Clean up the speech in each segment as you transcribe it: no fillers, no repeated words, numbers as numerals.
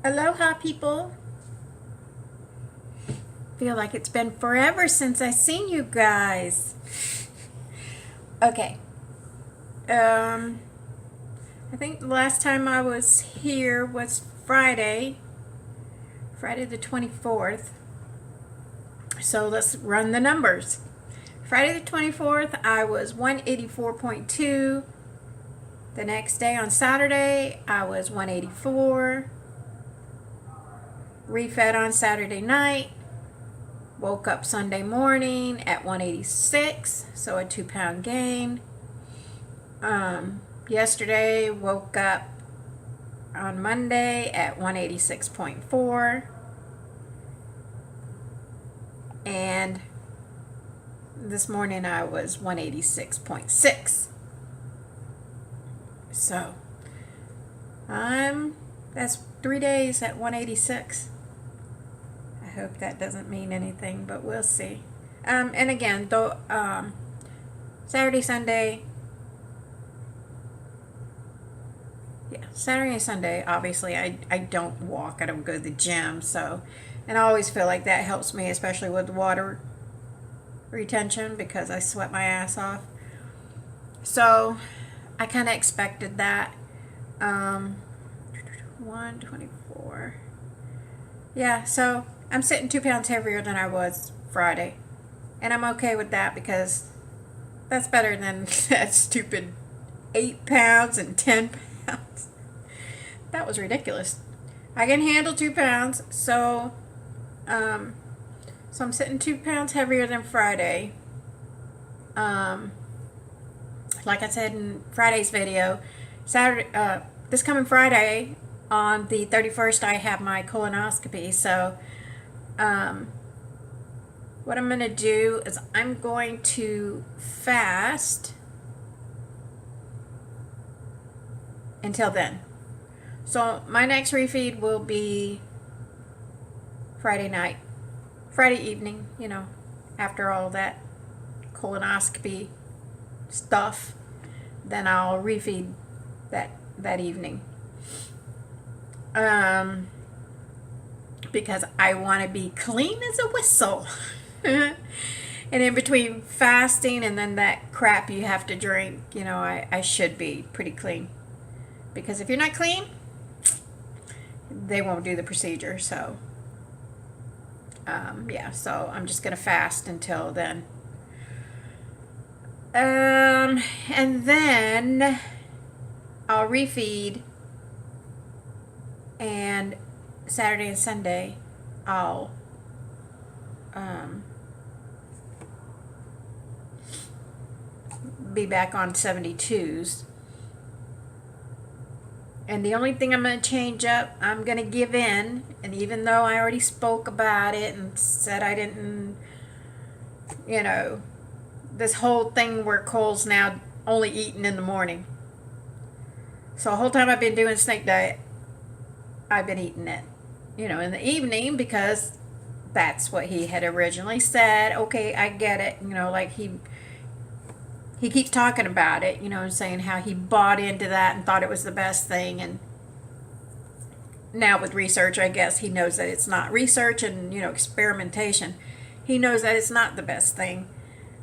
Aloha, people. Feel like it's been forever since I seen you guys. Okay. I think the last time I was here was Friday the 24th. So let's run the numbers. Friday the 24th, I was 184.2. The next day on Saturday, I was 184. Refed on Saturday night. Woke up Sunday morning at 186, so a 2-pound gain. Yesterday, woke up on Monday at 186.4. And this morning I was 186.6. So, that's 3 days at 186. I hope that doesn't mean anything, but we'll see. And again, though, Saturday and Sunday, obviously, I don't walk. I don't go to the gym, so, and I always feel like that helps me, especially with water retention, because I sweat my ass off. So, I kind of expected that. 124. Yeah, so I'm sitting 2 pounds heavier than I was Friday. And I'm okay with that because that's better than that stupid 8 pounds and 10 pounds. That was ridiculous. I can handle 2 pounds, so I'm sitting 2 pounds heavier than Friday. Like I said in Friday's video, this coming Friday on the 31st, I have my colonoscopy. So, what I'm going to do is I'm going to fast until then. So, my next refeed will be Friday evening, after all that colonoscopy stuff. Then I'll refeed that evening. Because I want to be clean as a whistle. And in between fasting and then that crap you have to drink, I should be pretty clean. Because if you're not clean, they won't do the procedure. So, so I'm just going to fast until then. And then I'll refeed, and Saturday and Sunday I'll be back on 72s. And the only thing I'm going to change up, I'm going to give in. And even though I already spoke about it and said I didn't, this whole thing where Cole's now only eating in the morning. So the whole time I've been doing snake diet, I've been eating it, in the evening, because that's what he had originally said. Okay, I get it. Like he keeps talking about it, saying how he bought into that and thought it was the best thing. And now with research, I guess he knows that it's not research and, experimentation. He knows that it's not the best thing.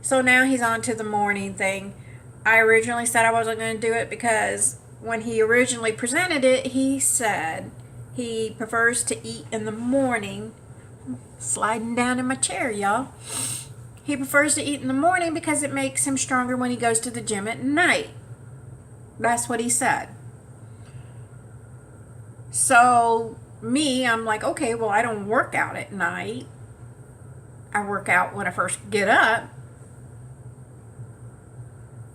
So now he's on to the morning thing. I originally said I wasn't going to do it because when he originally presented it, he said he prefers to eat in the morning. Sliding down in my chair, y'all. He prefers to eat in the morning because it makes him stronger when he goes to the gym at night. That's what he said. So me, I'm like, okay, well, I don't work out at night. I work out when I first get up.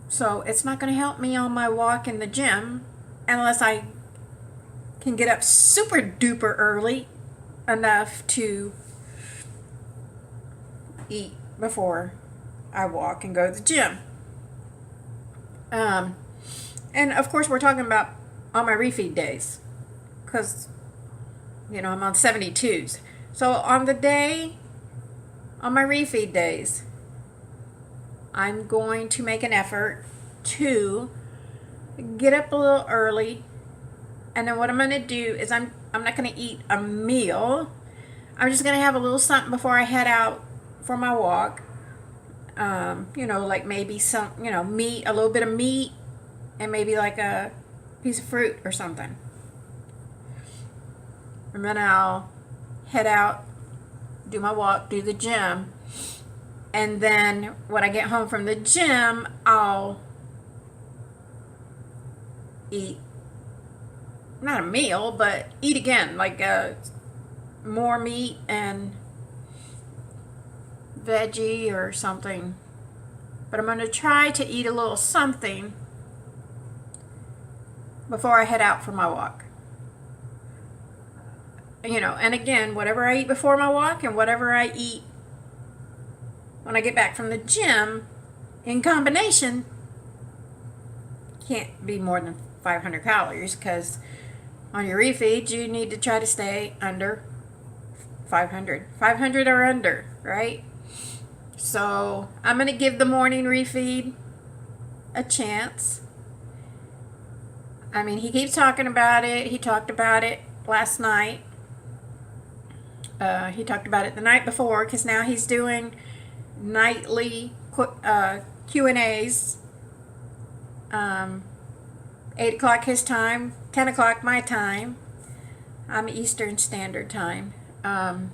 So it's not going to help me on my walk in the gym unless I can get up super duper early enough to eat before I walk and go to the gym. And of course we're talking about on my refeed days, because I'm on 72s. So on my refeed days, I'm going to make an effort to get up a little early, and then what I'm going to do is I'm I'm not going to eat a meal. I'm just going to have a little something before I head out for my walk. Like maybe some, meat, a little bit of meat, and maybe like a piece of fruit or something. And then I'll head out, do my walk, do the gym. And then when I get home from the gym, I'll eat, not a meal, but eat again, like more meat and veggie or something. But I'm going to try to eat a little something before I head out for my walk. And again, whatever I eat before my walk and whatever I eat when I get back from the gym, in combination, can't be more than 500 calories, because on your refeeds, you need to try to stay under 500. 500 or under, right? So I'm going to give the morning refeed a chance. I mean, he keeps talking about it. He talked about it last night. He talked about it the night before, because now he's doing nightly Q&As. 8 o'clock his time, 10 o'clock my time. I'm Eastern Standard Time. And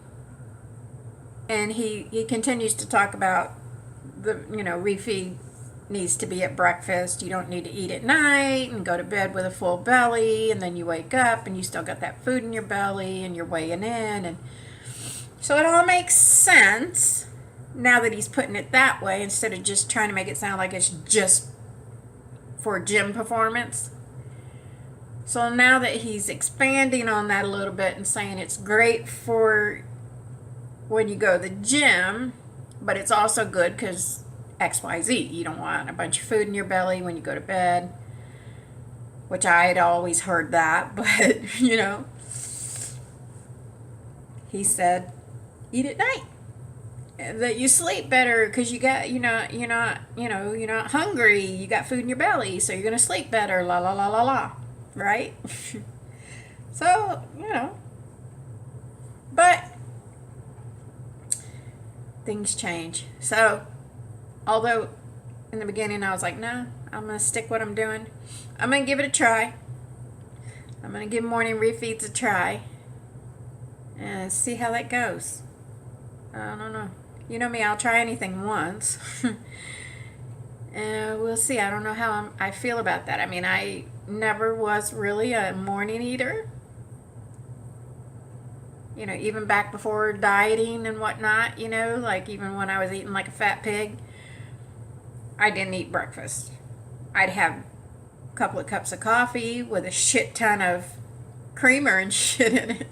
he continues to talk about the, refeed needs to be at breakfast. You don't need to eat at night and go to bed with a full belly, and then you wake up and you still got that food in your belly and you're weighing in. And so it all makes sense now that he's putting it that way, instead of just trying to make it sound like it's just for gym performance. So now that he's expanding on that a little bit and saying it's great for when you go to the gym, but it's also good because XYZ. You don't want a bunch of food in your belly when you go to bed, which I had always heard that, but he said eat at night, that you sleep better because you're not hungry, you got food in your belly, so you're gonna sleep better, la la la la la, right? So but things change. So although in the beginning I was like, no, I'm gonna stick what I'm doing, I'm gonna give it a try. I'm gonna give morning refeeds a try and see how that goes. I don't know. You know me, I'll try anything once. And we'll see. I don't know how I feel about that. I mean, I never was really a morning eater. Even back before dieting and whatnot, like even when I was eating like a fat pig, I didn't eat breakfast. I'd have a couple of cups of coffee with a shit ton of creamer and shit in it.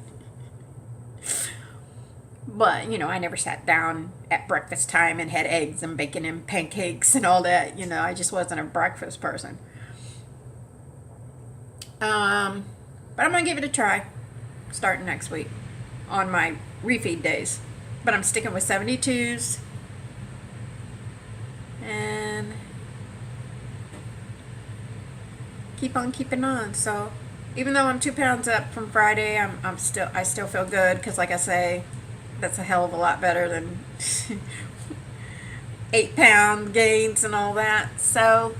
But, I never sat down at breakfast time and had eggs and bacon and pancakes and all that. I just wasn't a breakfast person. But I'm going to give it a try starting next week on my refeed days. But I'm sticking with 72s. And keep on keeping on. So even though I'm 2 pounds up from Friday, I still feel good, because like I say, that's a hell of a lot better than 8-pound gains and all that. So,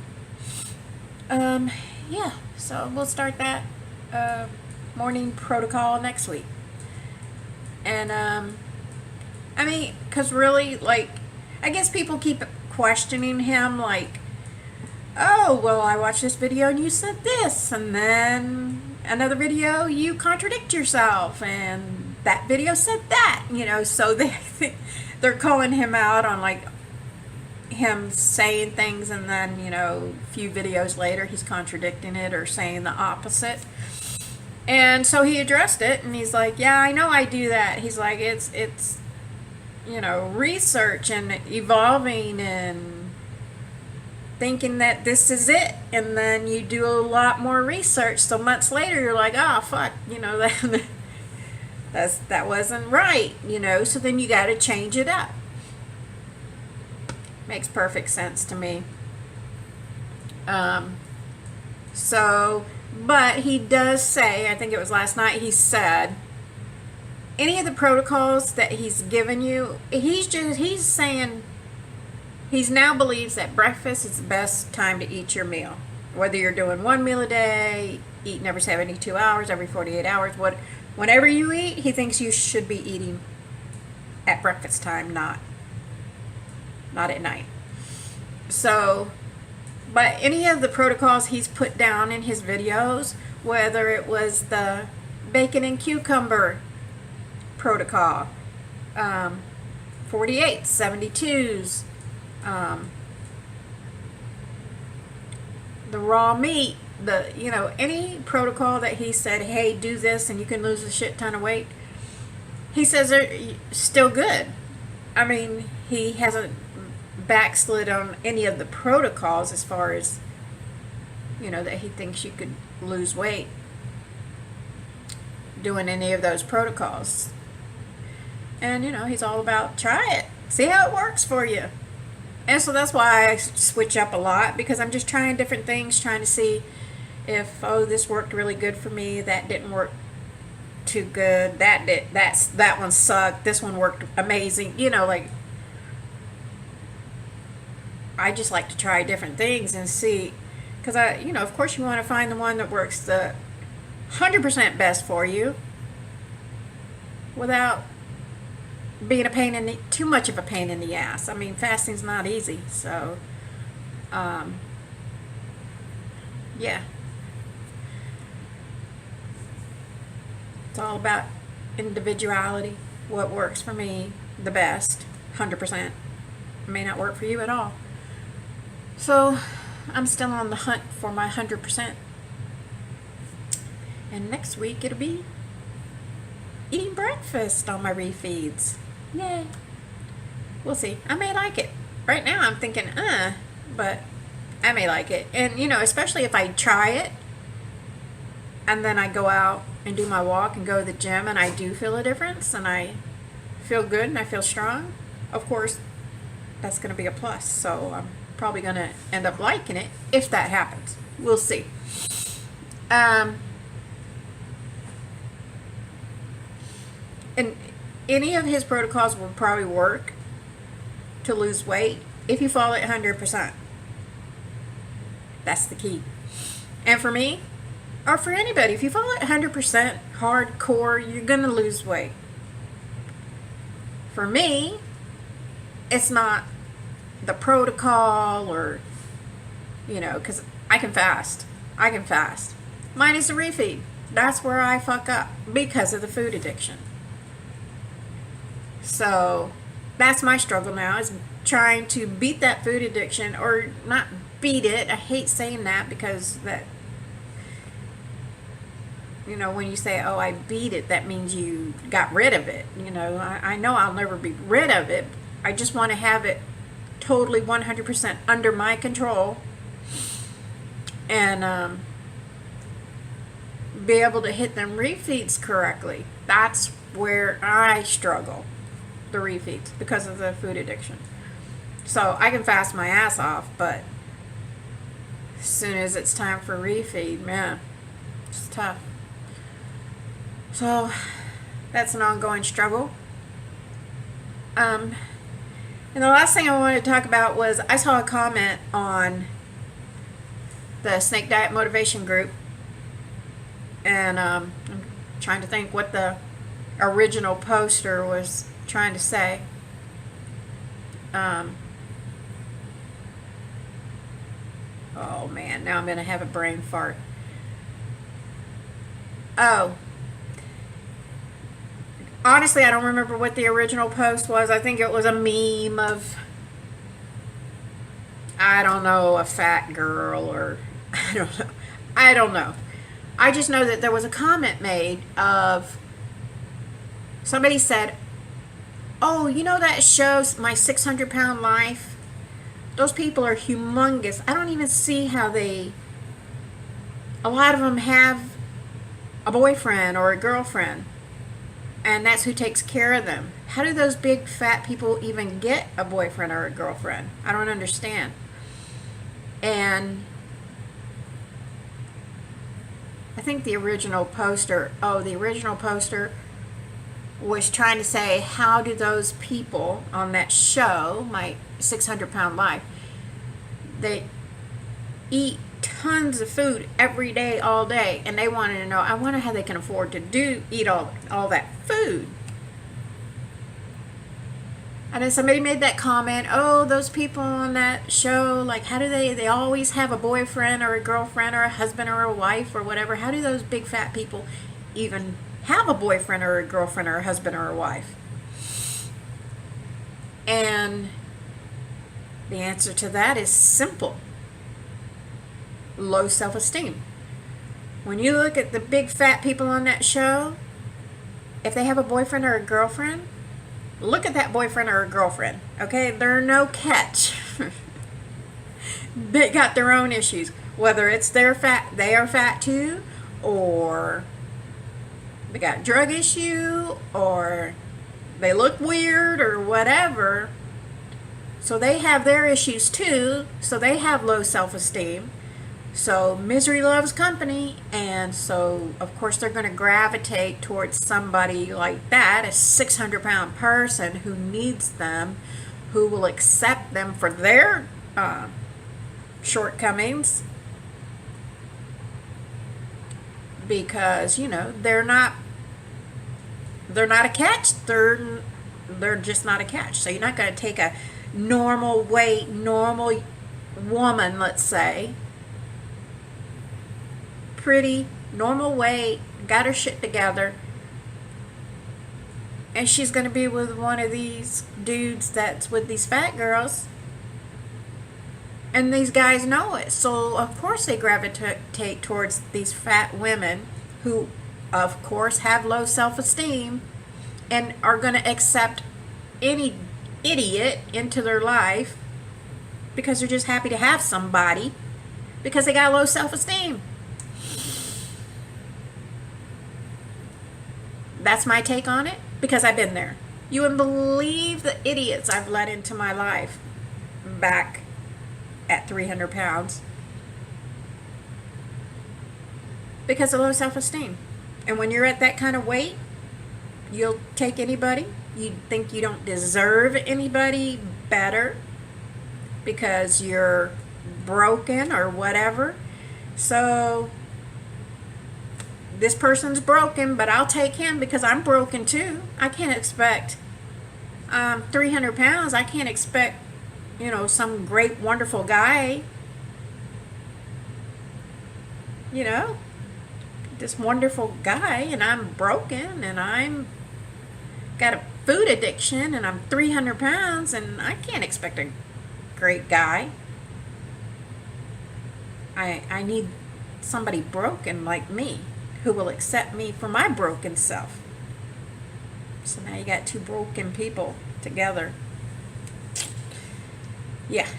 yeah. So we'll start that morning protocol next week. And, I mean, because really, like, I guess people keep questioning him, like, oh, well, I watched this video and you said this, and then another video you contradict yourself, and that video said that, so they're calling him out on like him saying things, and then a few videos later he's contradicting it or saying the opposite. And so he addressed it, and he's like, yeah, I know I do that. He's like, it's research and evolving and thinking that this is it, and then you do a lot more research, so months later you're like, oh fuck, that wasn't right, so then you got to change it up. Makes perfect sense to me. So But he does say, I think it was last night, he said any of the protocols that he's given you, he's saying he's now believes that breakfast is the best time to eat your meal. Whether you're doing one meal a day, eating every 72 hours, every 48 hours, whenever you eat, he thinks you should be eating at breakfast time, not at night. So, but any of the protocols he's put down in his videos, whether it was the bacon and cucumber protocol, 48s, 72s, the raw meat, any protocol that he said, hey, do this and you can lose a shit ton of weight, he says they're still good. I mean, he hasn't backslid on any of the protocols as far as, that he thinks you could lose weight doing any of those protocols. And, he's all about try it. See how it works for you. And so that's why I switch up a lot, because I'm just trying different things, trying to see if, this worked really good for me, that didn't work too good, that one sucked, this one worked amazing. I just like to try different things and see, because of course you want to find the one that works the 100% best for you without being too much of a pain in the ass. I mean, fasting's not easy, so yeah, it's all about individuality. What works for me the best, 100%, may not work for you at all. So I'm still on the hunt for my 100%, and next week it'll be eating breakfast on my refeeds. Yay. We'll see. I may like it. Right now I'm thinking, but I may like it. And, especially if I try it and then I go out and do my walk and go to the gym and I do feel a difference and I feel good and I feel strong, of course, that's going to be a plus. So I'm probably going to end up liking it if that happens. We'll see. And any of his protocols will probably work to lose weight if you follow it 100%. That's the key. And for me, or for anybody, if you follow it 100% hardcore, you're going to lose weight. For me, it's not the protocol or, because I can fast. Mine is the refeed. That's where I fuck up because of the food addiction. So that's my struggle now, is trying to beat that food addiction, or not beat it. I hate saying that, because that, when you say, I beat it, that means you got rid of it. I know I'll never be rid of it. I just want to have it totally 100% under my control, and be able to hit them refeeds correctly. That's where I struggle, the refeeds, because of the food addiction. So I can fast my ass off, but as soon as it's time for refeed, man, it's tough. So that's an ongoing struggle. And the last thing I wanted to talk about was, I saw a comment on the Snake Diet Motivation group, and I'm trying to think what the original poster was trying to say. Oh man, now I'm going to have a brain fart. Honestly, I don't remember what the original post was. I think it was a meme of, I don't know, a fat girl, or I don't know. I just know that there was a comment made of, somebody said, that shows My 600-Pound Life? Those people are humongous. I don't even see how a lot of them have a boyfriend or a girlfriend, and that's who takes care of them. How do those big fat people even get a boyfriend or a girlfriend? I don't understand. And I think the original poster, was trying to say, how do those people on that show, My 600-Pound Life, they eat tons of food every day, all day, and they wanted to know, I wonder how they can afford to eat all that food. And then somebody made that comment, oh, those people on that show, like, how do they always have a boyfriend or a girlfriend or a husband or a wife or whatever. How do those big fat people even have a boyfriend or a girlfriend or a husband or a wife? And the answer to that is simple. Low self-esteem. When you look at the big fat people on that show, if they have a boyfriend or a girlfriend, look at that boyfriend or a girlfriend, okay? They're no catch. They got their own issues. Whether it's they are fat too, or they got drug issue, or they look weird, or whatever. So they have their issues too, so they have low self-esteem. So misery loves company, and so of course they're going to gravitate towards somebody like that, a 600-pound person who needs them, who will accept them for their shortcomings, because they're not a catch. They're just not a catch. So you're not going to take a normal weight, normal woman, let's say, pretty, normal weight, got her shit together, and she's going to be with one of these dudes that's with these fat girls, and these guys know it. So of course they gravitate towards these fat women who of course have low self-esteem and are going to accept any idiot into their life because they're just happy to have somebody because they got low self-esteem. That's my take on it, because I've been there. You wouldn't believe the idiots I've let into my life back at 300 pounds because of low self-esteem. And when you're at that kind of weight, you'll take anybody. You think you don't deserve anybody better because you're broken or whatever. So this person's broken, but I'll take him because I'm broken too. I can't expect 300 pounds. I can't expect, some great, wonderful guy, this wonderful guy, and I'm broken, and I'm got a food addiction, and I'm 300 pounds, and I can't expect a great guy. I need somebody broken like me, who will accept me for my broken self. So now you got two broken people together. Yeah,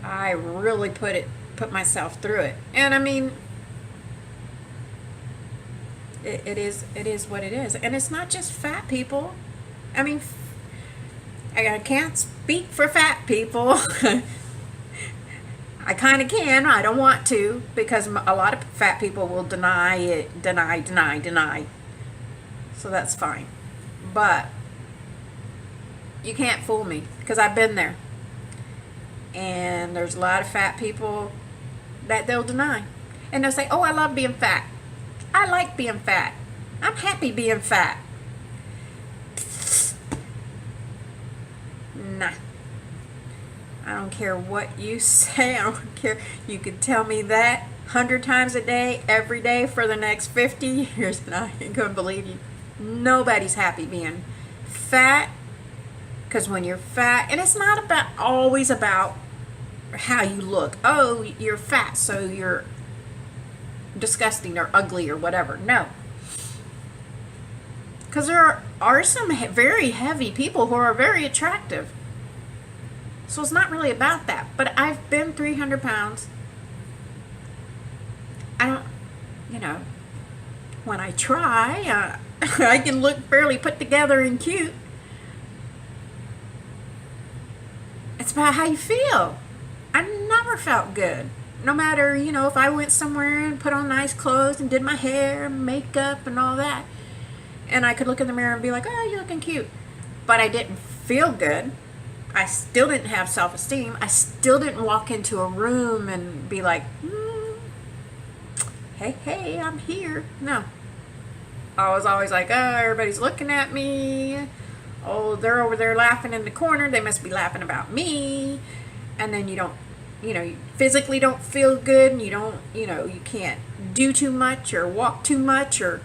I really put myself through it, and I mean, it is what it is, and it's not just fat people. I mean, I can't speak for fat people. I kind of can. I don't want to, because a lot of fat people will deny. So that's fine. But you can't fool me, because I've been there. And there's a lot of fat people that they'll deny. And they'll say, oh, I love being fat. I like being fat. I'm happy being fat. Nah. I don't care what you say. I don't care. You could tell me that 100 times a day, every day for the next 50 years, and I ain't gonna believe you. Nobody's happy being fat, because when you're fat, and it's not always about how you look. Oh, you're fat, so you're disgusting or ugly or whatever. No. Because there are some very heavy people who are very attractive. So it's not really about that. But I've been 300 pounds. I don't, when I try, I can look fairly put together and cute. It's about how you feel. I never felt good no matter, you know, if I went somewhere and put on nice clothes and did my hair, makeup, and all that, and I could look in the mirror and be like, oh, you're looking cute. But I didn't feel good. I still didn't have self-esteem. I still didn't walk into a room and be like, hey, I'm here. No. I was always like, oh, everybody's looking at me. Oh, they're over there laughing in the corner. They must be laughing about me. And then you don't, you physically don't feel good, and you don't, you can't do too much or walk too much, or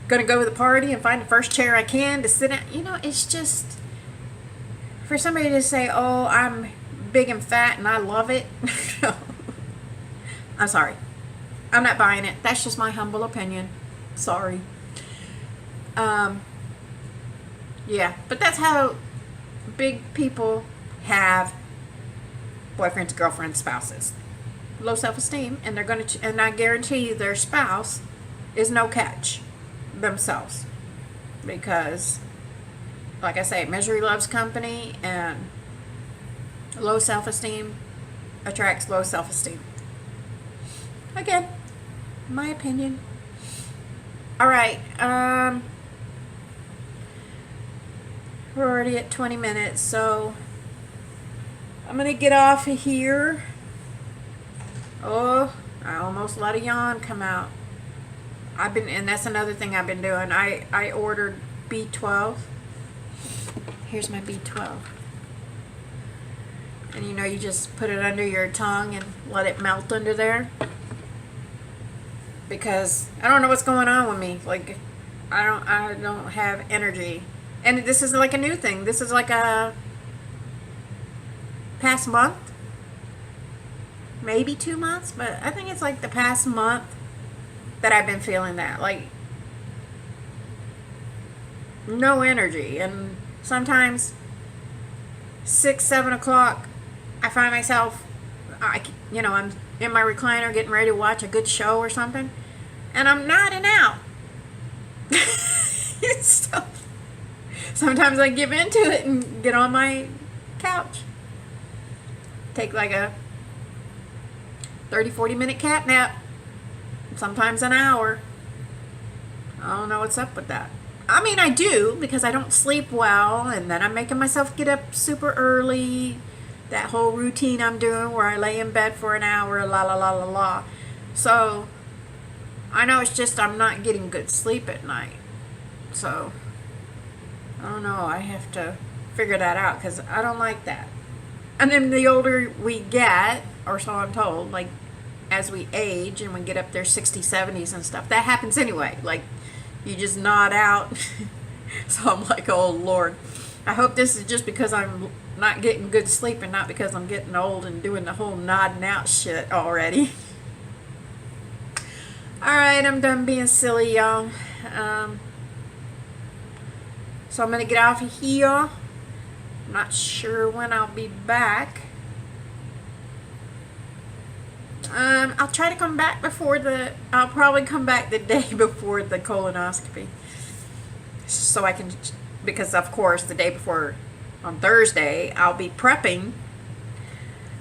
gonna go to the party and find the first chair I can to sit at. It's just, for somebody to say, oh, I'm big and fat and I love it. I'm sorry. I'm not buying it. That's just my humble opinion. Sorry. Yeah, but that's how big people have boyfriends, girlfriends, spouses. Low self-esteem, and and I guarantee you their spouse is no catch themselves, because, like I say, misery loves company, and low self-esteem attracts low self-esteem. Again, my opinion. All right. We're already at 20 minutes, so I'm gonna get off of here. Oh, I almost let a yawn come out. And that's another thing I've been doing. I ordered B12. Here's my B12. And you just put it under your tongue and let it melt under there. Because I don't know what's going on with me. Like, I don't have energy. And this is like a new thing. This is like a past month. Maybe 2 months, but I think it's like the past month that I've been feeling that. Like, no energy. And sometimes 6, 7 o'clock, I find myself, I'm in my recliner getting ready to watch a good show or something, and I'm nodding out. So, sometimes I give into it and get on my couch. Take like a 30-40 minute cat nap. Sometimes an hour. I don't know what's up with that. I mean, I do, because I don't sleep well, and then I'm making myself get up super early. That whole routine I'm doing where I lay in bed for an hour, la la la la la. So, I know it's just I'm not getting good sleep at night. So, I don't know. I have to figure that out, because I don't like that. And then the older we get, or so I'm told, like, as we age and we get up there 60s, 70s and stuff, that happens anyway. Like, you just nod out. So I'm like, oh Lord, I hope this is just because I'm not getting good sleep and not because I'm getting old and doing the whole nodding out shit already. Alright, I'm done being silly, y'all. So I'm going to get off of here. I'm not sure when I'll be back. I'll try to come back I'll probably come back the day before the colonoscopy. So I can, because of course the day before, on Thursday, I'll be prepping,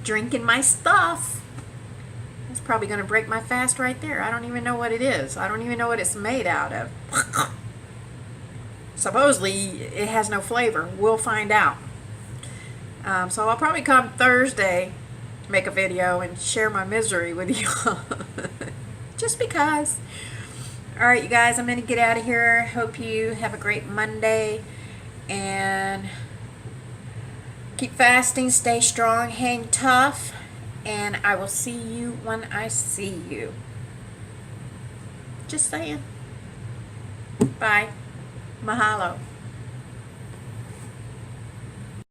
drinking my stuff. It's probably going to break my fast right there. I don't even know what it is. I don't even know what it's made out of. Supposedly, it has no flavor. We'll find out. So I'll probably come Thursday, make a video, and share my misery with you. Just because. Alright, you guys, I'm going to get out of here. Hope you have a great Monday. And keep fasting, stay strong, hang tough. And I will see you when I see you. Just saying. Bye. Mahalo.